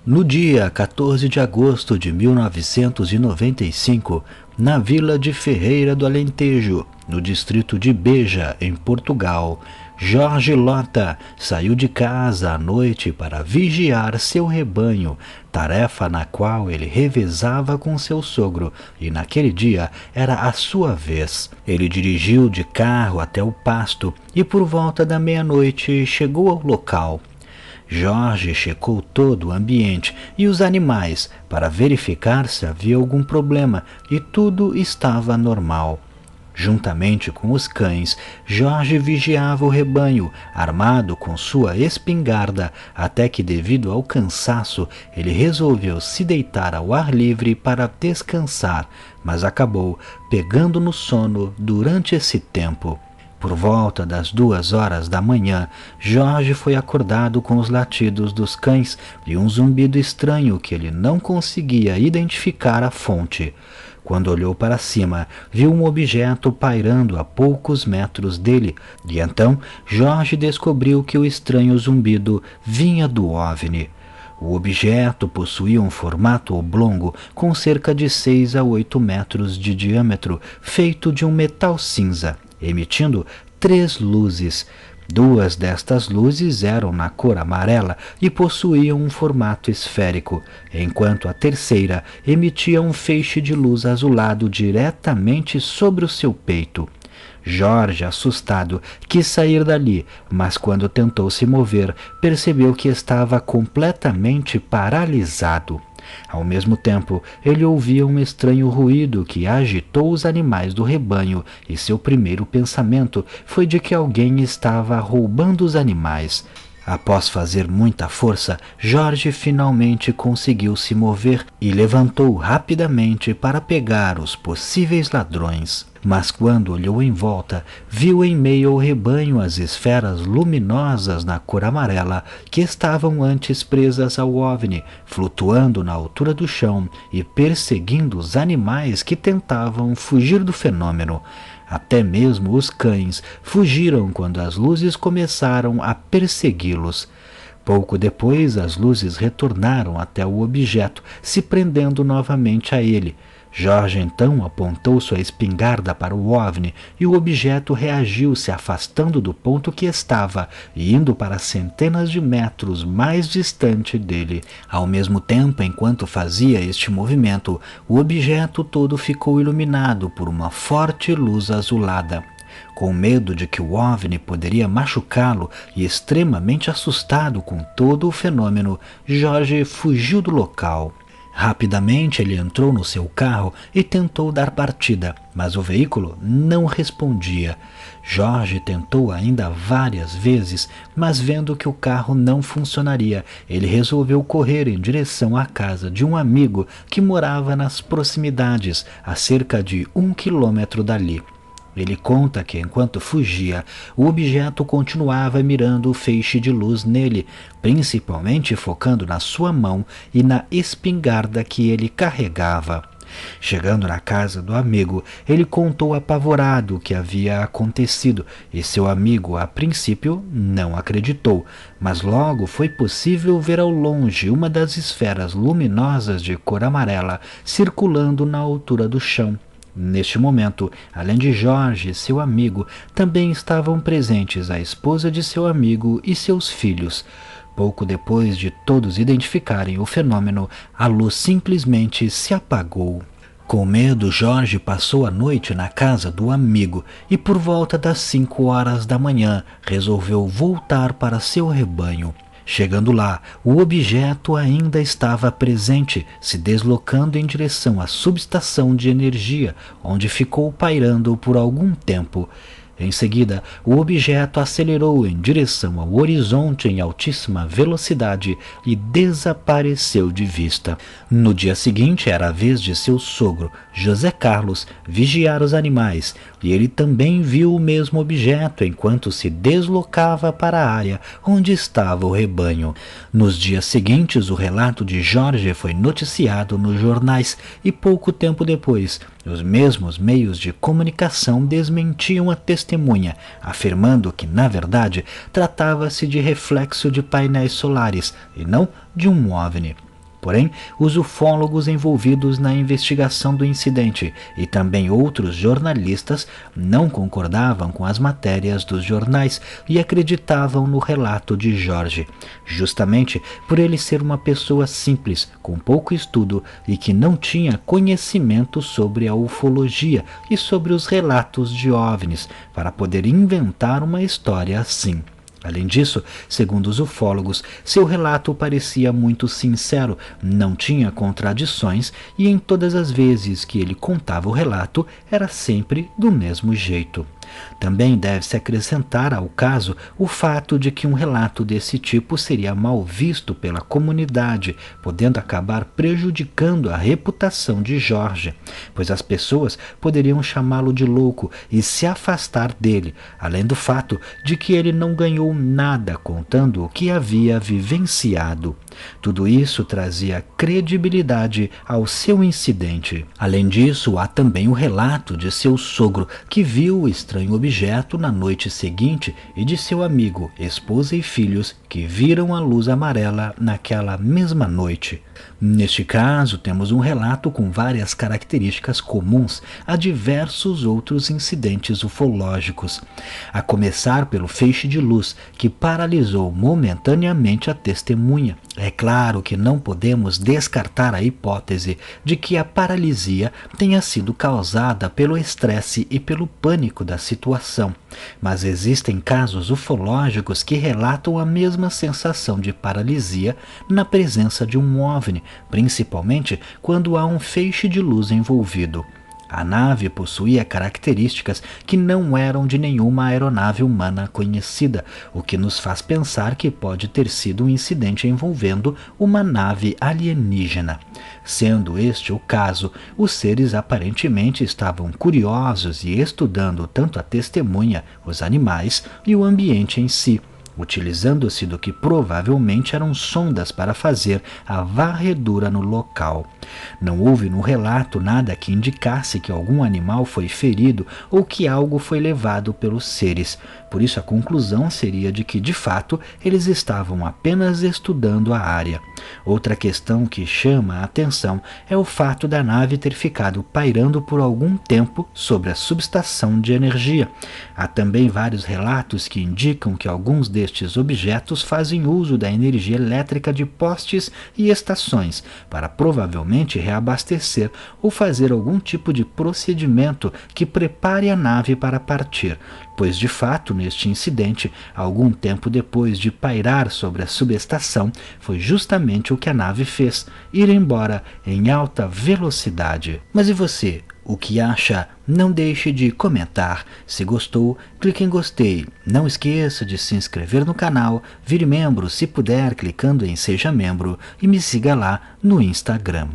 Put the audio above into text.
No dia 14 de agosto de 1995, na vila de Ferreira do Alentejo, no distrito de Beja, em Portugal, Jorge Lota saiu de casa à noite para vigiar seu rebanho, tarefa na qual ele revezava com seu sogro, e naquele dia era a sua vez. Ele dirigiu de carro até o pasto e por volta da meia-noite chegou ao local. Jorge checou todo o ambiente e os animais para verificar se havia algum problema e tudo estava normal. Juntamente com os cães, Jorge vigiava o rebanho, armado com sua espingarda, até que, devido ao cansaço, ele resolveu se deitar ao ar livre para descansar, mas acabou pegando no sono durante esse tempo. Por volta das 2 horas da manhã, Jorge foi acordado com os latidos dos cães e um zumbido estranho que ele não conseguia identificar a fonte. Quando olhou para cima, viu um objeto pairando a poucos metros dele, e então Jorge descobriu que o estranho zumbido vinha do OVNI. O objeto possuía um formato oblongo com cerca de 6 a 8 metros de diâmetro, feito de um metal cinza, emitindo 3 luzes. 2 destas luzes eram na cor amarela e possuíam um formato esférico, enquanto a terceira emitia um feixe de luz azulado diretamente sobre o seu peito. Jorge, assustado, quis sair dali, mas quando tentou se mover, percebeu que estava completamente paralisado. Ao mesmo tempo, ele ouvia um estranho ruído que agitou os animais do rebanho, e seu primeiro pensamento foi de que alguém estava roubando os animais. Após fazer muita força, Jorge finalmente conseguiu se mover e levantou rapidamente para pegar os possíveis ladrões. Mas quando olhou em volta, viu em meio ao rebanho as esferas luminosas na cor amarela que estavam antes presas ao OVNI, flutuando na altura do chão e perseguindo os animais que tentavam fugir do fenômeno. Até mesmo os cães fugiram quando as luzes começaram a persegui-los. Pouco depois, as luzes retornaram até o objeto, se prendendo novamente a ele. Jorge então apontou sua espingarda para o OVNI e o objeto reagiu, se afastando do ponto que estava e indo para centenas de metros mais distante dele. Ao mesmo tempo, enquanto fazia este movimento, o objeto todo ficou iluminado por uma forte luz azulada. Com medo de que o OVNI poderia machucá-lo e extremamente assustado com todo o fenômeno, Jorge fugiu do local. Rapidamente ele entrou no seu carro e tentou dar partida, mas o veículo não respondia. Jorge tentou ainda várias vezes, mas vendo que o carro não funcionaria, ele resolveu correr em direção à casa de um amigo que morava nas proximidades, a cerca de 1 quilômetro dali. Ele conta que, enquanto fugia, o objeto continuava mirando o feixe de luz nele, principalmente focando na sua mão e na espingarda que ele carregava. Chegando na casa do amigo, ele contou apavorado o que havia acontecido, e seu amigo, a princípio, não acreditou, mas logo foi possível ver ao longe uma das esferas luminosas de cor amarela circulando na altura do chão. Neste momento, além de Jorge e seu amigo, também estavam presentes a esposa de seu amigo e seus filhos. Pouco depois de todos identificarem o fenômeno, a luz simplesmente se apagou. Com medo, Jorge passou a noite na casa do amigo e, por volta das 5 horas da manhã, resolveu voltar para seu rebanho. Chegando lá, o objeto ainda estava presente, se deslocando em direção à subestação de energia, onde ficou pairando por algum tempo. Em seguida, o objeto acelerou em direção ao horizonte em altíssima velocidade e desapareceu de vista. No dia seguinte, era a vez de seu sogro, José Carlos, vigiar os animais, e ele também viu o mesmo objeto enquanto se deslocava para a área onde estava o rebanho. Nos dias seguintes, o relato de Jorge foi noticiado nos jornais e pouco tempo depois, os mesmos meios de comunicação desmentiam a testemunha, afirmando que, na verdade, tratava-se de reflexo de painéis solares e não de um OVNI. Porém, os ufólogos envolvidos na investigação do incidente e também outros jornalistas não concordavam com as matérias dos jornais e acreditavam no relato de Jorge, justamente por ele ser uma pessoa simples, com pouco estudo e que não tinha conhecimento sobre a ufologia e sobre os relatos de OVNIs, para poder inventar uma história assim. Além disso, segundo os ufólogos, seu relato parecia muito sincero, não tinha contradições e em todas as vezes que ele contava o relato era sempre do mesmo jeito. Também deve-se acrescentar ao caso o fato de que um relato desse tipo seria mal visto pela comunidade, podendo acabar prejudicando a reputação de Jorge, pois as pessoas poderiam chamá-lo de louco e se afastar dele, além do fato de que ele não ganhou nada contando o que havia vivenciado. Tudo isso trazia credibilidade ao seu incidente. Além disso, há também o relato de seu sogro, que viu o estranho objeto na noite seguinte, e de seu amigo, esposa e filhos, que viram a luz amarela naquela mesma noite. Neste caso, temos um relato com várias características comuns a diversos outros incidentes ufológicos, a começar pelo feixe de luz que paralisou momentaneamente a testemunha. É claro que não podemos descartar a hipótese de que a paralisia tenha sido causada pelo estresse e pelo pânico da situação, mas existem casos ufológicos que relatam a mesma sensação de paralisia na presença de um OVNI, principalmente quando há um feixe de luz envolvido. A nave possuía características que não eram de nenhuma aeronave humana conhecida, o que nos faz pensar que pode ter sido um incidente envolvendo uma nave alienígena. Sendo este o caso, os seres aparentemente estavam curiosos e estudando tanto a testemunha, os animais e o ambiente em si, utilizando-se do que provavelmente eram sondas para fazer a varredura no local. Não houve no relato nada que indicasse que algum animal foi ferido ou que algo foi levado pelos seres. Por isso a conclusão seria de que, de fato, eles estavam apenas estudando a área. Outra questão que chama a atenção é o fato da nave ter ficado pairando por algum tempo sobre a subestação de energia. Há também vários relatos que indicam que alguns destes objetos fazem uso da energia elétrica de postes e estações para provavelmente reabastecer ou fazer algum tipo de procedimento que prepare a nave para partir, pois de fato neste incidente, algum tempo depois de pairar sobre a subestação, foi justamente o que a nave fez, ir embora em alta velocidade. Mas e você? O que acha? Não deixe de comentar. Se gostou, clique em gostei. Não esqueça de se inscrever no canal, vire membro se puder clicando em seja membro e me siga lá no Instagram.